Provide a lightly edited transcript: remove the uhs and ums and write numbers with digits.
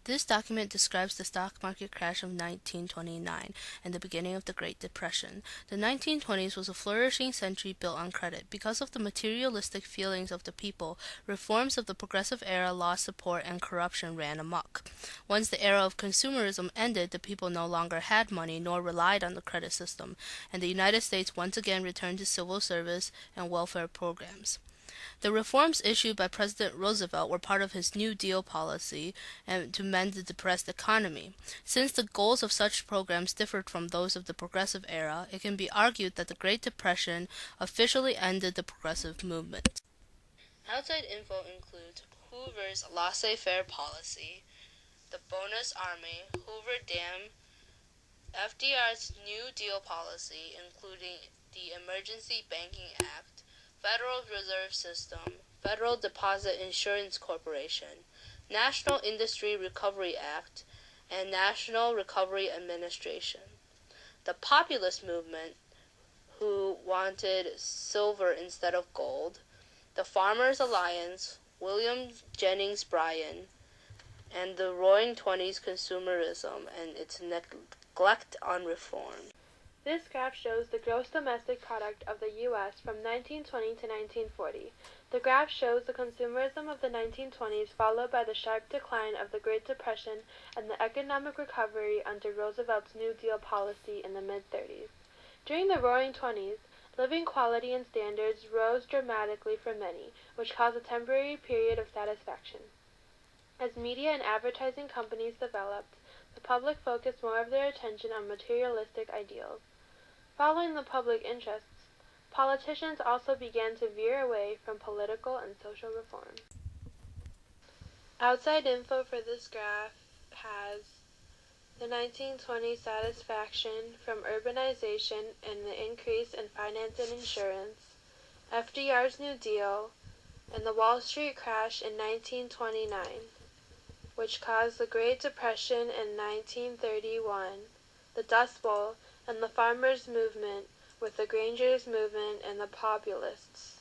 This document describes the stock market crash of 1929 and the beginning of the Great Depression. The 1920s was a flourishing century built on credit. Because of the materialistic feelings of the people, reforms of the progressive era lost support and corruption ran amok. Once the era of consumerism ended, the people no longer had money nor relied on the credit system, and the United States once again returned to civil service and welfare programs. The reforms issued by President Roosevelt were part of his New Deal policy and to mend the depressed economy. Since the goals of such programs differed from those of the Progressive era, it can be argued that the Great Depression officially ended the progressive movement. Outside info includes Hoover's laissez-faire policy, the bonus army, Hoover Dam, FDR's New Deal policy, including the Emergency Banking Act, Federal Reserve System, Federal Deposit Insurance Corporation, National Industry Recovery Act, and National Recovery Administration. The populist movement, who wanted silver instead of gold, the Farmers Alliance, William Jennings Bryan, and the Roaring Twenties consumerism and its neglect on reform. This graph shows the gross domestic product of the U.S. from 1920 to 1940. The graph shows the consumerism of the 1920s followed by the sharp decline of the Great Depression and the economic recovery under Roosevelt's New Deal policy in the mid-30s. During the Roaring Twenties, living quality and standards rose dramatically for many, which caused a temporary period of satisfaction. As media and advertising companies developed, the public focused more of their attention on materialistic ideals. Following the public interests, politicians also began to veer away from political and social reform. Outside info for this graph has the 1920 satisfaction from urbanization and the increase in finance and insurance, FDR's New Deal, and the Wall Street crash in 1929, which caused the Great Depression in 1931, the Dust Bowl, and the Farmers' Movement with the Grangers' Movement and the Populists.